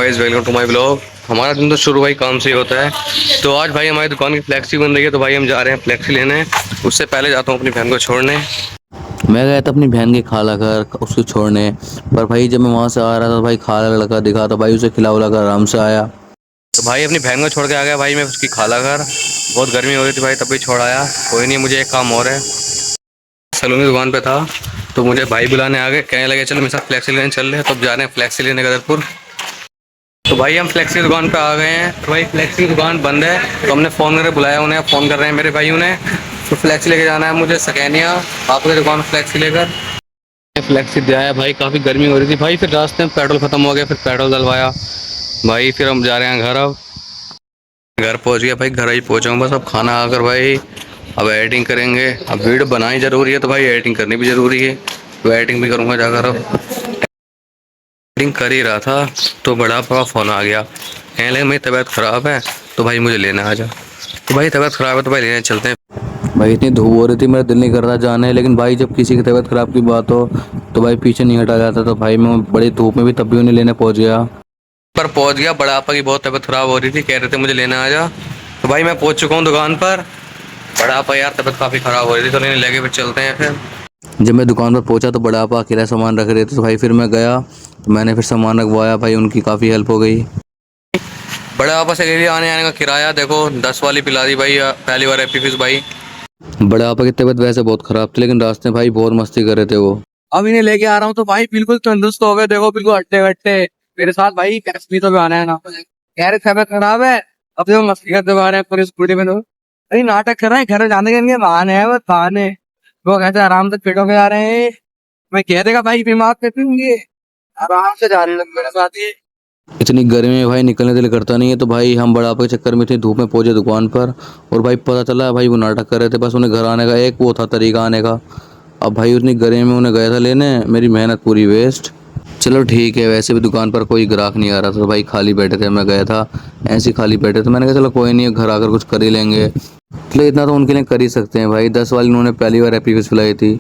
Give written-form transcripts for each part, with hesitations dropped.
Guys welcome to my blog. हमारा दिन तो शुरू भाई काम से ही होता है। तो आज भाई हमारी दुकान की फ्लेक्सी बन रही है, तो भाई हम जा रहे हैं फ्लेक्सी लेने। उससे पहले जाता हूँ अपनी बहन को छोड़ने। मैं गया था अपनी बहन के खाला घर उसको छोड़ने। पर भाई जब मैं वहाँ से आ रहा था भाई खाला लड़का दिखा, तो भाई उसे खिला उला कर आराम से आया। तो भाई अपनी बहन को छोड़ के आ गया भाई मैं उसकी खाला घर। बहुत गर्मी हो रही थी भाई, तब भी छोड़ आया। कोई नहीं, मुझे एक काम और है। सलून की दुकान पे था तो मुझे भाई बुलाने आ गए, कहने लगे चलो मेरे साथ फ्लेक्सी लेने चल रहे हैं। तब जा रहे हैं फ्लेक्सी लेने गदरपुर। तो भाई हम फ्लेक्सी की दुकान पे आ गए हैं। तो भाई फ्लेक्सी की दुकान बंद है, तो हमने फ़ोन करके बुलाया उन्हें। फ़ोन कर रहे हैं मेरे भाई उन्हें। तो फ्लेक्सी लेके जाना है मुझे सकैनिया, आपकी दुकान फ्लेक्सी लेकर। फ्लेक्सी दिया है भाई, काफ़ी गर्मी हो रही थी भाई। फिर रास्ते में पेट्रोल ख़त्म हो गया, फिर पेट्रोल डलवाया भाई। फिर हम जा रहे हैं घर। अब घर पहुंच गया भाई, घर ही पहुंचा हूँ बस। अब खाना आकर भाई अब एडिटिंग करेंगे। अब वीडियो बनानी ज़रूरी है तो भाई एडिटिंग करनी भी ज़रूरी है, तो एडिटिंग भी करूँगा जाकर। अब एडिटिंग कर ही रहा था तो बड़ा पापा फ़ोन आ गया, कहने लगे मेरी तबीयत ख़राब है तो भाई मुझे लेना आ जा। तो भाई तबीयत ख़राब है तो भाई लेने चलते हैं। भाई इतनी धूप हो रही थी, मेरा दिल नहीं कर रहा जाने, लेकिन भाई जब किसी की तबीयत खराब की बात हो तो भाई पीछे नहीं हटा जाता। तो भाई मैं बड़ी धूप में भी तब भी उन्हें लेने पहुंच गया। पर पहुंच गया, बड़ा पापा की बहुत तबीयत ख़राब हो रही थी, कह रहे थे मुझे लेने आ जा। तो भाई मैं पहुंच चुका हूँ दुकान पर। बड़ा पापा यार तबीयत काफ़ी ख़राब हो रही थी तो लेने लेके फिर चलते हैं फिर। जब मैं दुकान पर पहुंचा तो बड़ा आपा अकेला सामान रख रहे थे, तो भाई फिर मैं गया तो मैंने फिर सामान रखवाया। भाई उनकी काफ़ी हेल्प हो गई। बड़े पापा से ले लिया आने आने का किराया, देखो 10 वाली पिला दी भाई, पहली बार हैप्पी फिश भाई। बड़े आपा की तबीयत वैसे बहुत ख़राब थी, लेकिन रास्ते में भाई बहुत मस्ती कर रहे थे वो। अब इन्हें लेके आ रहा हूँ तो भाई बिल्कुल तंदुरुस्त हो गए, देखो बिल्कुल हट्टे कट्टे। मेरे साथ भाई कैश्मी तो भी आना है ना, कह रहे तबीयत खराब है। अब देखो मस्ती करते हुए आ रहे हैं पूरी स्कूटी में। तो अरे नाटक कर रहे हैं, घर जाने के लिए बहाने है, बस बहाने। वो कहते हैं आराम से फिट होके जा रहे हैं। मैं कह देगा भाई बीमार पे पीऊंगी, आराम से जा रहे लोग मेरे साथ ही। इतनी गर्मी में भाई निकलने दिल करता नहीं है, तो भाई हम बड़ा आपा के चक्कर में इतनी धूप में पहुंचे दुकान पर। और भाई पता चला भाई वो नाटक कर रहे थे, बस उन्हें घर आने का एक वो था तरीका आने का। अब भाई उतनी गर्मी में उन्हें गया था लेने, मेरी मेहनत पूरी वेस्ट। चलो ठीक है, वैसे भी दुकान पर कोई ग्राहक नहीं आ रहा था, तो भाई खाली बैठे थे, मैं गया था ऐसे ही खाली बैठे थे। मैंने कहा चलो कोई नहीं, घर आकर कुछ कर ही लेंगे। चलो इतना तो उनके लिए कर ही सकते हैं भाई, 10 वाली उन्होंने पहली बार हैप्पी फिश पिलाई थी,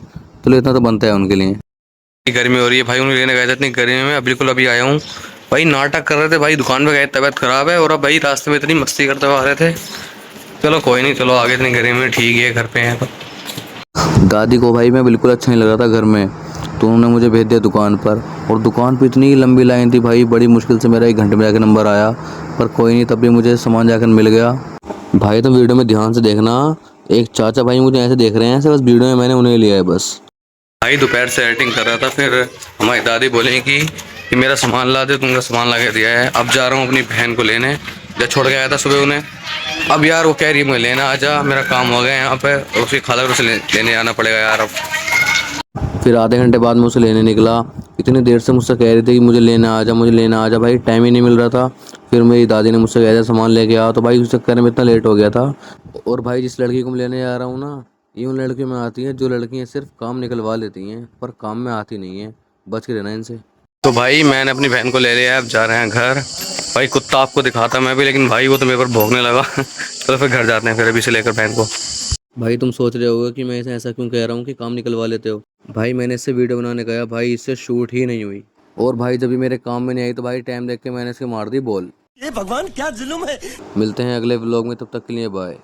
चलो इतना तो बनता है उनके लिए। गर्मी हो रही है भाई, उन्हें लेने गए थे इतनी गर्मी में, अब बिल्कुल अभी आया हूँ। भाई नाटक कर रहे थे भाई, दुकान पे गए तबीयत खराब है, और अब भाई रास्ते में इतनी मस्ती करते हुए आ रहे थे। चलो कोई नहीं, चलो आगे, इतनी गर्मी में ठीक है, घर पे हैं तो। दादी को भाई मैं बिल्कुल अच्छा नहीं लग रहा था घर में, तो उन्होंने मुझे भेज दिया दुकान पर। और दुकान पर इतनी लंबी लाइन थी भाई, बड़ी मुश्किल से मेरा 1 घंटे में जाकर नंबर आया। पर कोई नहीं, तब भी मुझे सामान जाकर मिल गया। भाई तो वीडियो में ध्यान से देखना, एक चाचा भाई मुझे ऐसे देख रहे हैं, ऐसे बस वीडियो में मैंने उन्हें लिया है बस। भाई दोपहर से एडिटिंग कर रहा था, फिर हमारी दादी बोले कि मेरा सामान ला दे, तुमका सामान ला के दिया है। अब जा रहा हूँ अपनी बहन को लेने, जब छोड़ के आया था सुबह उन्हें। अब यार वो कह रही है मुझे लेना आ जा, मेरा काम हो गया यहाँ पे, और उसकी खाला को लेने आना पड़ेगा यार अब। फिर आधे घंटे बाद मैं उसे लेने निकला। इतनी देर से मुझसे कह रही थी कि मुझे लेना आ जा, मुझे लेना आ जा, भाई टाइम ही नहीं मिल रहा था। फिर मेरी दादी ने मुझसे कह दिया सामान लेके आ, तो भाई उस चक्कर में इतना लेट हो गया था। और भाई जिस लड़की को मैं लेने जा रहा हूँ ना, ये उन लड़कियों में आती हैं जो लड़कियाँ सिर्फ काम निकलवा लेती हैं पर काम में आती नहीं हैं, बच के रहना इनसे। तो भाई मैंने अपनी बहन को ले लिया है, अब जा रहे हैं घर। भाई कुत्ता आपको दिखाता मैं भी, लेकिन भाई वो तो मेरे पर भौंकने लगा। तो फिर घर जाते हैं फिर अभी से लेकर बहन को। भाई तुम सोच रहे होगे कि मैं इसे ऐसा क्यों कह रहा हूँ कि काम निकलवा लेते हो। भाई मैंने इससे वीडियो बनाने गया, भाई इससे शूट ही नहीं हुई। और भाई जब भी मेरे काम में नहीं आई तो भाई टाइम देख के मैंने इसके मार दी बॉल। ये भगवान क्या जुल्म है। मिलते हैं अगले व्लॉग में, तब तक के लिए बाय।